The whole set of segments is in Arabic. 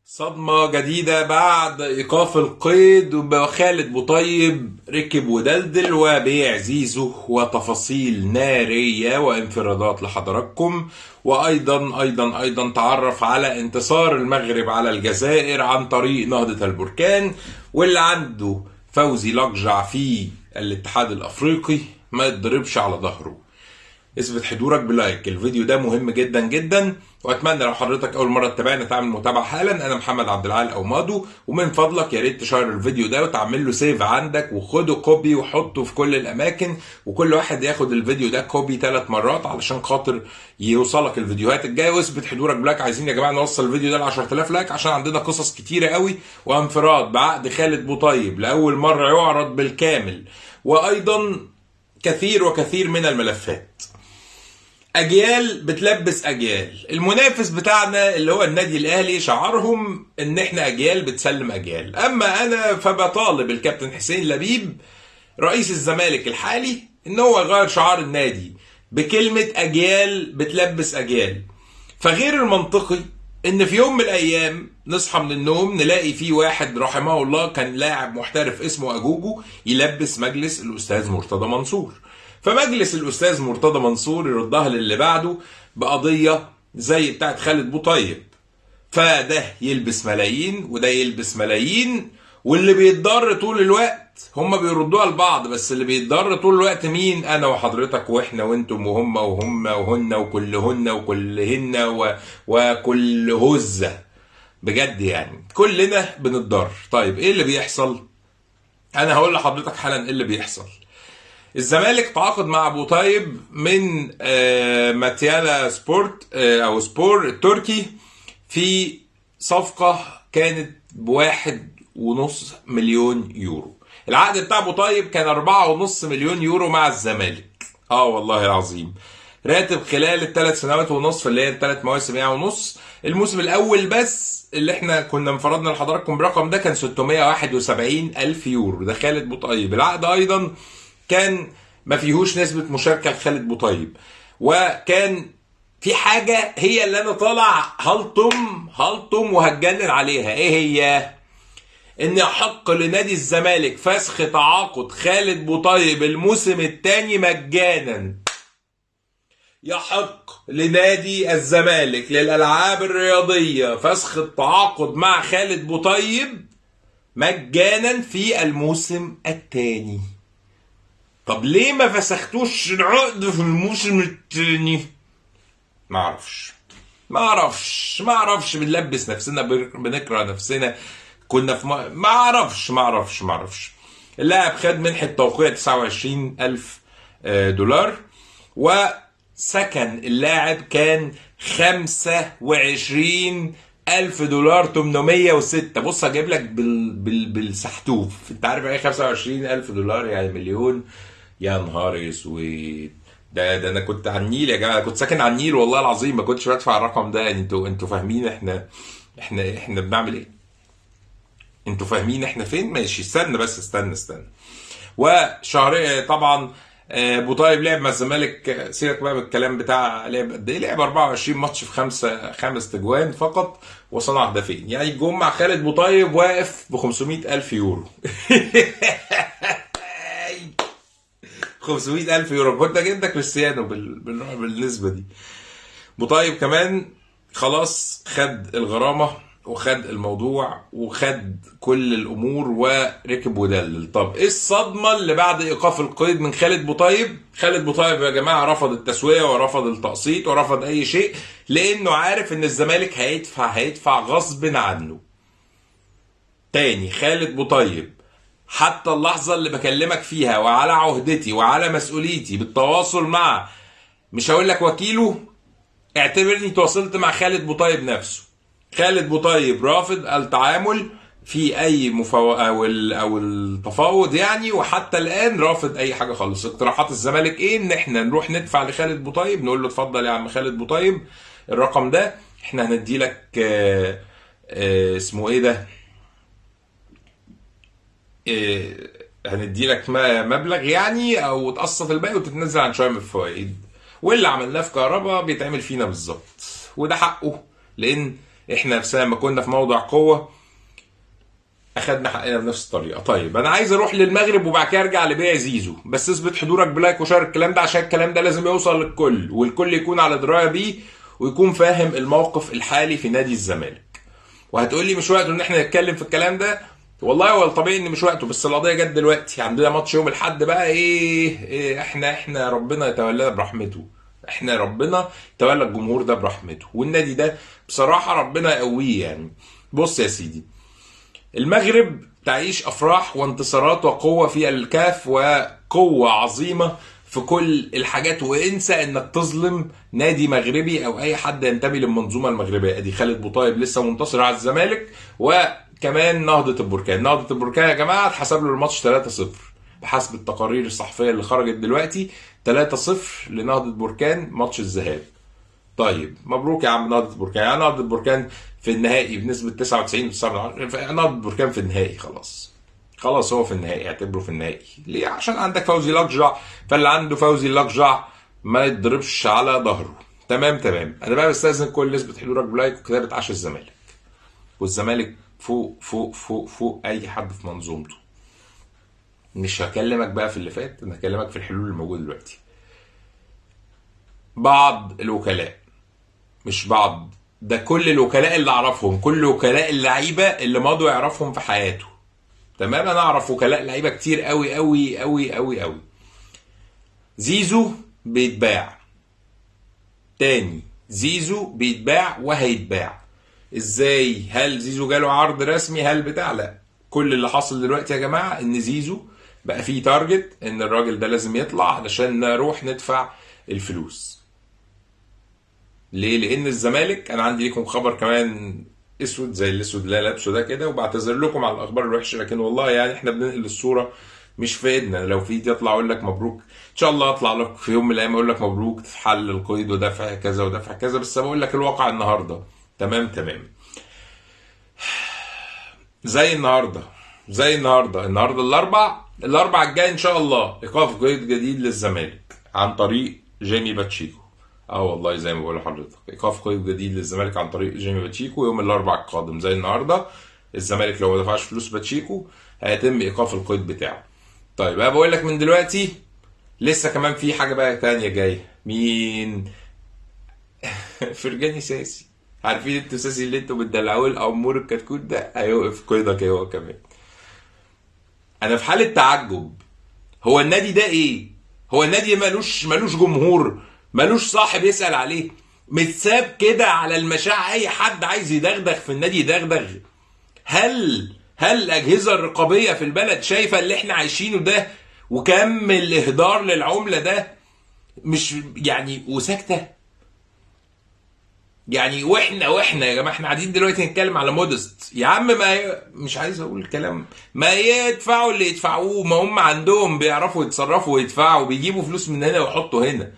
صدمة جديدة بعد إيقاف القيد، وخالد بوطيب ركب ودلدل وبيع زيزو وتفاصيل نارية وانفرادات لحضراتكم. وأيضا تعرف على انتصار المغرب على الجزائر عن طريق نهضة البركان، واللي عنده فوزي لقجع في الاتحاد الأفريقي ما يتضربش على ظهره. اثبت حضورك بلايك، الفيديو ده مهم جدا جدا، واتمنى لو حضرتك اول مره تتابعنا تعمل متابعه حالا. انا محمد عبد العال او مادو، ومن فضلك يا ريت تشير الفيديو ده وتعمل له سيف عندك وخده كوبي وحطه في كل الاماكن، وكل واحد ياخد الفيديو ده كوبي 3 مرات علشان خاطر يوصلك الفيديوهات الجايه. واثبت حضورك بلايك، عايزين يا جماعه نوصل الفيديو ده ل 10000 لايك عشان عندنا قصص كتيره قوي، وانفراد بعقد خالد بوطيب لاول مره يعرض بالكامل، وايضا كثير من الملفات. اجيال بتلبس اجيال. المنافس بتاعنا اللي هو النادي الاهلي شعارهم ان احنا اجيال بتسلم اجيال، اما انا فبطالب الكابتن حسين لبيب رئيس الزمالك الحالي ان هو يغير شعار النادي بكلمة اجيال بتلبس اجيال. فغير المنطقي ان في يوم من الايام نصحى من النوم نلاقي في واحد رحمه الله كان لاعب محترف اسمه اجوجو يلبس مجلس الاستاذ مرتضى منصور، فمجلس الاستاذ مرتضى منصور يردها للي بعده بقضيه زي بتاعت خالد بوطيب، فده يلبس ملايين وده يلبس ملايين، واللي بيتضر طول الوقت هم بيردوها لبعض، بس اللي بيتضر طول الوقت مين؟ انا وحضرتك واحنا وانتم وهم وهم وهن وكلهن وكلهن وكل هزه. بجد يعني كلنا بنتضر. طيب ايه اللي بيحصل؟ انا هقول لحضرتك حالا ايه اللي بيحصل. الزمالك تعاقد مع ابو طيب من ماتيالا سبورت او سبور التركي في صفقة كانت ب1.5 مليون يورو. العقد بتاع ابو طيب كان 4.5 مليون يورو مع الزمالك. والله العظيم. راتب خلال ال3 سنوات ونصف اللي هي ال3 مواسم يعني ونص. الموسم الاول بس اللي احنا كنا انفردنا لحضراتكم برقم ده كان 671 الف يورو، ده خالد بوطيب. العقد ايضا كان ما فيهوش نسبة مشاركة لخالد بوطيب، وكان في حاجة هي اللي انا طالع هلطم وهتجنن عليها. ايه هي؟ ان يحق لنادي الزمالك فسخ تعاقد خالد بوطيب الموسم الثاني مجانا. يحق لنادي الزمالك للألعاب الرياضية فسخ التعاقد مع خالد بوطيب مجانا في الموسم الثاني. طب ليه ما فسختوش العقد في الموسم الثاني؟ ما اعرفش بنلبس نفسنا، بنكره نفسنا. كنا في ما اعرفش. اللاعب خد منحة توقيع 29,000 دولار، وسكن اللاعب كان 25,000 دولار 806. بص هجيب لك بالسحتوف. انت عارف ايه 25,000 دولار؟ يعني مليون. يا نهار اسود. ده انا كنت على النيل يا جماعه، كنت ساكن على النيل والله العظيم، ما كنتش بدفع الرقم ده. يعني انتوا فاهمين احنا بنعمل ايه؟ انتوا فاهمين احنا فين؟ ماشي، استنى. وشهر طبعا بوطيب لعب مع الزمالك. سيبك بقى من الكلام بتاع لعب قد ايه. لعب 24 ماتش في خمس تجوان فقط وصنع هدفين. يعني الجون مع خالد بوطيب واقف ب 500,000 يورو. 500,000 يورو كنت اجيب لك كريستيانو بالنسبه دي. بوطيب كمان خلاص خد الغرامه وخد الموضوع وخد كل الامور وركب ودلل. طب ايه الصدمه اللي بعد ايقاف القيد من خالد بوطيب؟ خالد بوطيب يا جماعه رفض التسويه ورفض التقسيط ورفض اي شيء، لانه عارف ان الزمالك هيدفع غصب عنه. تاني، خالد بوطيب حتى اللحظة اللي بكلمك فيها وعلى عهدتي وعلى مسؤوليتي بالتواصل مع، مش هقول لك وكيله، اعتبرني تواصلت مع خالد بوطيب نفسه. خالد بوطيب رافض التعامل في اي او التفاوض يعني، وحتى الان رافض اي حاجه خالص. اقتراحات الزمالك ايه؟ ان احنا نروح ندفع لخالد بوطيب، نقول له اتفضل يا عم خالد بوطيب الرقم ده احنا هندي لك اسمه ايه ده، هندي لك مبلغ يعني، او تقسط الباقي وتتنزل عن شويه من الفوائد. واللي عملناه في كهرباء بيتعمل فينا بالظبط، وده حقه، لان احنا نفسنا لما كنا في موضع قوه اخدنا حقنا بنفس الطريقه. طيب انا عايز اروح للمغرب وبعد كده ارجع لبيع زيزو، بس اثبت حضورك بلايك وشارك الكلام ده، عشان الكلام ده لازم يوصل للكل، والكل يكون على درايه بيه ويكون فاهم الموقف الحالي في نادي الزمالك. وهتقول لي مش وقته ان احنا نتكلم في الكلام ده، والله هو الطبيعي ان مش وقته، بس القضيه جت دلوقتي. عندنا ماتش يوم الاحد بقى، إيه احنا ربنا يتولانا برحمته، احنا ربنا يتولى الجمهور ده برحمته، والنادي ده بصراحه ربنا يقويه يعني. بص يا سيدي، المغرب تعيش افراح وانتصارات وقوه في الكاف وقوه عظيمه في كل الحاجات، وانسى انك تظلم نادي مغربي او اي حد ينتمي للمنظومه المغربيه. ادي خالد بوطيب لسه منتصر على الزمالك، وكمان نهضه البركان. نهضه البركان يا جماعه اتحسب له الماتش 3-0 بحسب التقارير الصحفيه اللي خرجت دلوقتي، 3-0 لنهضه بركان ماتش الذهاب. طيب مبروك يا عم نهضة بركان. يعني نهضة بركان في النهائي بنسبة 99.9، نهضة بركان في النهائي خلاص هو في النهائي، اعتبره في النهائي. ليه؟ عشان عندك فوزي لقجع، فاللي عنده فوزي لقجع ما يتضربش على ظهره. تمام. انا بقى بستاذن كل نسبة حضورك بلايك وكتابة عاش الزمالك، والزمالك فوق فوق فوق فوق اي حد في منظومته. مش هكلمك بقى في اللي فات، انا هكلمك في الحلول الموجودة دلوقتي. بعض الوكلاء، مش بعض، ده كل الوكلاء اللي اعرفهم، كل وكلاء اللعيبه اللي مضوا يعرفهم في حياته. تمام. انا اعرف وكلاء لعيبه كتير قوي قوي قوي قوي قوي. زيزو بيتباع تاني، زيزو بيتباع وهيتباع. ازاي؟ هل زيزو جاله عرض رسمي؟ هل بتاع؟ لا. كل اللي حاصل دلوقتي يا جماعه ان زيزو بقى فيه تارجت ان الراجل ده لازم يطلع علشان نروح ندفع الفلوس. ليه؟ لان الزمالك، انا عندي لكم خبر كمان اسود زي الاسود اللي لابسه ده كده، وبعتذر لكم على الاخبار الوحشه، لكن والله يعني احنا بننقل الصوره مش في ايدنا. لو في ايدي اطلع اقول لك مبروك ان شاء الله، اطلع لك في يوم من الايام اقول لك مبروك تتحل القيد ودفع كذا ودفع كذا، بس بقول لك الواقع النهارده. تمام. زي النهارده الاربع الجاي ان شاء الله ايقاف قيد جديد للزمالك عن طريق جيمي باتشيكو. والله زي ما بقول لحضرتك، ايقاف قيد جديد للزمالك عن طريق جيمي باتشيكو يوم الاربعاء القادم. زي النهارده الزمالك لو ما دفعش فلوس باتشيكو هيتم ايقاف القيد بتاعه. طيب انا بقول لك من دلوقتي لسه كمان في حاجه بقى تانية جايه. مين؟ فرجاني ساسي. عارفين انتوا ساسي اللي انتوا بتدلعوه الامور الكتكوت ده؟ هيوقف قيدك هو كمان. انا في حاله تعجب. هو النادي ده ايه؟ هو النادي مالوش جمهور، مالوش صاحب يسأل عليه، متساب كده على المشاع، اي حد عايز يدغدغ في النادي يدغدغ. هل الاجهزه الرقابيه في البلد شايفه اللي احنا عايشينه ده وكم الاهدار للعمله ده مش يعني وساكته؟ يعني واحنا يا جماعه احنا قاعدين دلوقتي نتكلم على مودست يا عم، مش عايز اقول كلام، ما يدفعوا اللي يدفعوه، ما هم عندهم بيعرفوا يتصرفوا ويدفعوا، بيجيبوا فلوس من هنا ويحطوا هنا،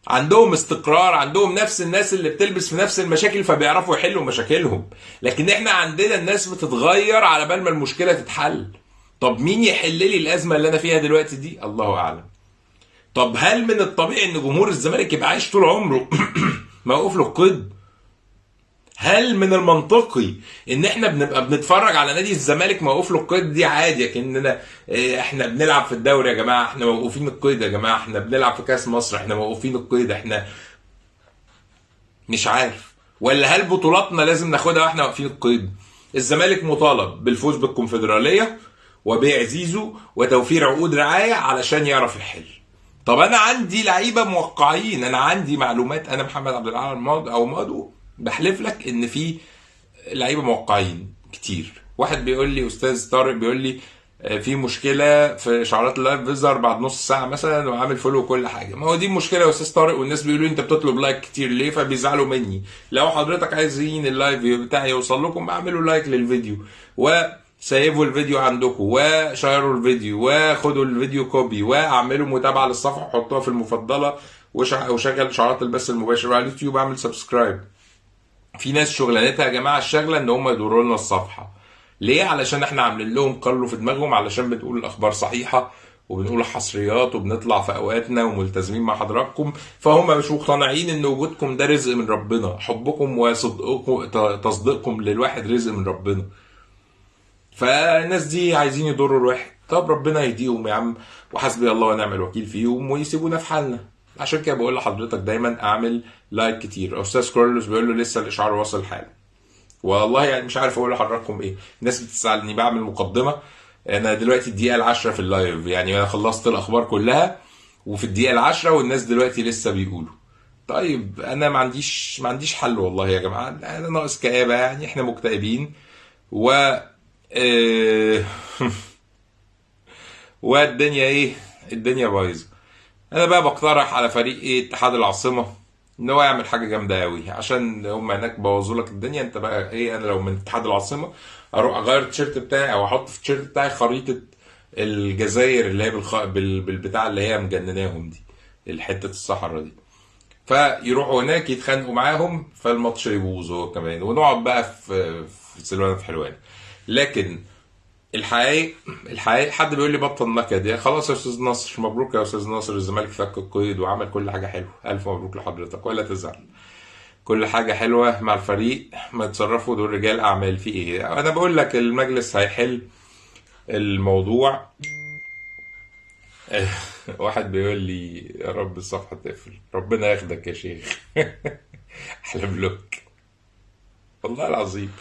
عندهم استقرار، عندهم نفس الناس اللي بتلبس في نفس المشاكل فبيعرفوا يحلوا مشاكلهم. لكن احنا عندنا الناس بتتغير على بال ما المشكله تتحل. طب مين يحل لي الازمه اللي انا فيها دلوقتي دي؟ الله اعلم. طب هل من الطبيعي ان جمهور الزمالك يبقى عايش طول عمره موقوف له القيد؟ هل من المنطقي ان احنا بنبقى بنتفرج على نادي الزمالك موقوف له القيد دي عادي كأننا احنا بنلعب في الدوري يا جماعه احنا موقوفين القيد، يا جماعه احنا بنلعب في كاس مصر احنا موقوفين القيد، احنا مش عارف؟ ولا هل بطولاتنا لازم ناخدها واحنا واقفين القيد؟ الزمالك مطالب بالفوز بالكونفدراليه وبيع زيزو وتوفير عقود رعايه علشان يعرف يحل. طب انا عندي لعيبه موقعين، انا عندي معلومات، انا محمد عبد العال او مادو بحلف لك ان في لعيبه موقعين كتير. واحد بيقول لي، استاذ طارق بيقول لي في مشكله في اشعارات اللايف بيظهر بعد نص ساعه مثلا وعامل فولو وكل حاجه. ما هو دي المشكله يا استاذ طارق، والناس بيقولوا انت بتطلب لايك كتير ليه، فبيزعلوا مني. لو حضرتك عايزين اللايف بتاعي يوصل لكم اعملوا لايك للفيديو وسيفوا الفيديو عندكم وشيروا الفيديو وخدوا الفيديو كوبي واعملوا متابعه للصفحه وحطوها في المفضله وشغل اشعارات البث المباشر على اليوتيوب، اعمل سبسكرايب. في ناس شغلانتها يا جماعه الشغله ان هم يدوروا لنا الصفحه. ليه؟ علشان احنا عاملين لهم قروا في دماغهم علشان بتقول الاخبار صحيحه وبنقول حصريات وبنطلع في اوقاتنا وملتزمين مع حضراتكم، فهم مش مقتنعين ان وجودكم ده رزق من ربنا. حبكم وصدقكم تصديقكم للواحد رزق من ربنا. فالناس دي عايزين يضروا الواحد. طب ربنا يهديهم يا عم، وحسبي الله ونعم الوكيل فيهم، ويسيبونا في حالنا. عشان كده بقول لحضرتك دايما اعمل لايك كتير. استاذ كارلوس بيقول له لسه الاشعار واصل حالا. والله يعني مش عارف اقول لحضراتكم ايه. الناس بتسالني بعمل مقدمه. انا دلوقتي الدقيقه العاشرة في اللايف، يعني انا خلصت الاخبار كلها وفي الدقيقه العاشرة والناس دلوقتي لسه بيقولوا. طيب انا ما عنديش حل والله يا جماعه. انا ناقص كآبه، يعني احنا مكتئبين و آه، والدنيا ايه؟ الدنيا بايظه. انا بقى بقترح على فريق ايه اتحاد العاصمه ان هو يعمل حاجه جامده قوي، عشان هم هناك بوظوا لك الدنيا. انت بقى ايه؟ انا لو من اتحاد العاصمه اروح اغير التيشيرت بتاعي او احط في التيشيرت بتاعي خريطه الجزائر اللي هي بالبتاع اللي هي مجنناهم دي، الحته الصحراء دي. فيروحوا هناك يتخانقوا معاهم، فالماتش يبوظ هو كمان، ونقعد بقى في سلوانة في حلوان. لكن الحقيقة حد بيقول لي بطل نكد. يا خلاص يا استاذ ناصر، مبروك يا استاذ ناصر، الزمالك فك القيد وعمل كل حاجه حلوه. الف مبروك لحضرتك، ولا تزعل. كل حاجه حلوه مع الفريق، ما يتصرفوا دول رجال اعمال. في ايه؟ انا بقول لك المجلس هيحل الموضوع. واحد بيقول لي يا رب الصفحه تقفل. ربنا ياخدك يا شيخ. احلى بلوك والله العظيم.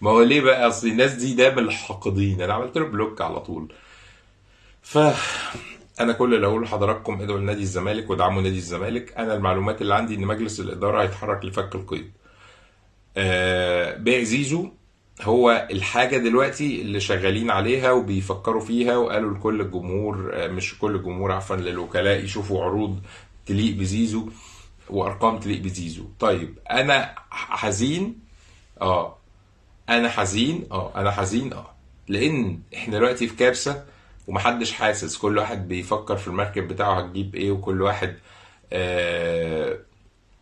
ما هو ليه بقى؟ اصل الناس دي دايما الحاقدين، انا عملت له بلوك على طول. ف انا كل اللي اقوله لحضراتكم ادعوا لنادي الزمالك ودعموا نادي الزمالك. انا المعلومات اللي عندي ان مجلس الاداره هيتحرك لفك القيد. بيع زيزو هو الحاجه دلوقتي اللي شغالين عليها وبيفكروا فيها، وقالوا لكل الجمهور مش كل الجمهور عفوا، للوكلاء يشوفوا عروض تليق بزيزو وارقام تليق بزيزو. طيب انا حزين. اه انا حزين لان احنا دلوقتي في كارثه ومحدش حاسس. كل واحد بيفكر في المركب بتاعه هتجيب ايه، وكل واحد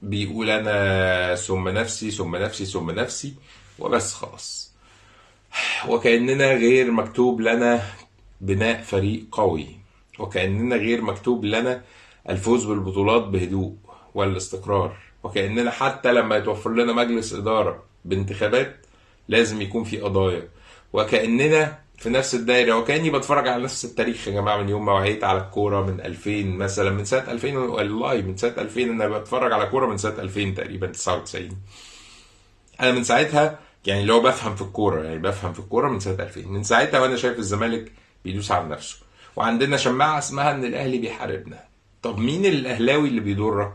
بيقول انا ثم نفسي ثم نفسي ثم نفسي وبس خلاص. وكأننا غير مكتوب لنا بناء فريق قوي، وكأننا غير مكتوب لنا الفوز بالبطولات بهدوء والاستقرار، وكأننا حتى لما يتوفر لنا مجلس إدارة بانتخابات لازم يكون في قضايا، وكأننا في نفس الدايرة. وكأني بتفرج على نفس التاريخ يا جماعة. من يوم ما وعيت على الكورة من 2000 مثلا، من سنة 2000 والله، من سنة 2000 أنا بتفرج على كورة من سنة 2000 تقريبا 99. أنا من ساعتها يعني اللي هو بفهم في الكورة، يعني بفهم في الكورة من سنة 2000. من ساعتها وأنا شايف الزمالك بيدوس على نفسه، وعندنا شماعة اسمها إن الأهلي بيحاربنا. طب مين الأهلاوي اللي بيضرك؟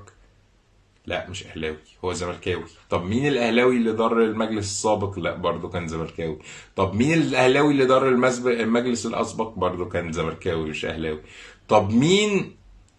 لا مش اهلاوي، هو زملكاوي. طب مين الاهلاوي اللي ضر المجلس السابق؟ لا برضه كان زملكاوي. طب مين الاهلاوي اللي ضر المجلس الاسبق؟ برضه كان زملكاوي مش اهلاوي. طب مين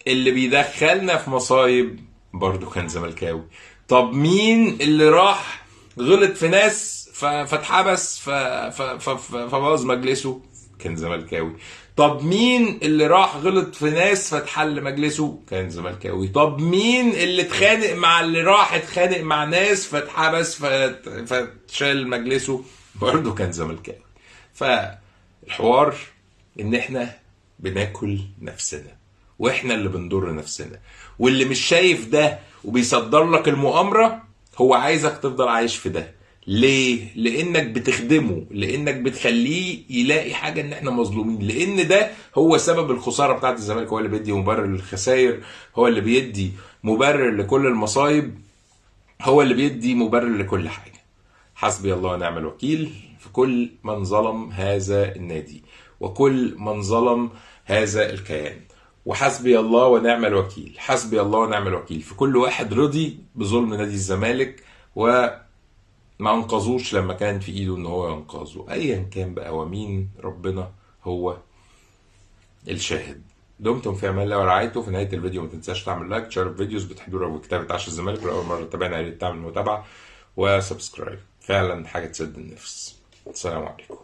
اللي بيدخلنا في مصايب؟ برضه كان زملكاوي. طب مين اللي راح غلط في ناس فاتحبس فبوظ مجلسه؟ كان زملكاوي. طب مين اللي راح غلط في ناس فتحل مجلسه؟ كان زملكاوي. طب مين اللي اتخانق مع اللي راح اتخانق مع ناس فاتحبس فتشال مجلسه؟ برضه كان زملكاوي. فالحوار ان احنا بناكل نفسنا، واحنا اللي بنضر نفسنا. واللي مش شايف ده وبيصدر لك المؤامرة هو عايزك تفضل عايش في ده. ليه؟ لانك بتخدمه، لانك بتخليه يلاقي حاجه ان احنا مظلومين، لان ده هو سبب الخساره بتاعت الزمالك. هو اللي بيدي مبرر للخسائر، هو اللي بيدي مبرر لكل المصايب، هو اللي بيدي مبرر لكل حاجه. حسبي الله ونعم الوكيل في كل من ظلم هذا النادي وكل من ظلم هذا الكيان. وحسبي الله ونعم الوكيل، حسبي الله ونعم الوكيل في كل واحد رضي بظلم نادي الزمالك وما انقذوش لما كان في ايده ان هو ينقذه. ايا كان بقى ومين، ربنا هو الشاهد. دمتم في امان الله ورعايته. في نهايه الفيديو ما تنساش تعمل لايك، تشارك فيديوز بتحضيره وكتابه عشان الزمالك. لاول مره تتابعنا يا ريت تعمل متابعه وسبسكرايب، فعلا حاجه تسد النفس. السلام عليكم.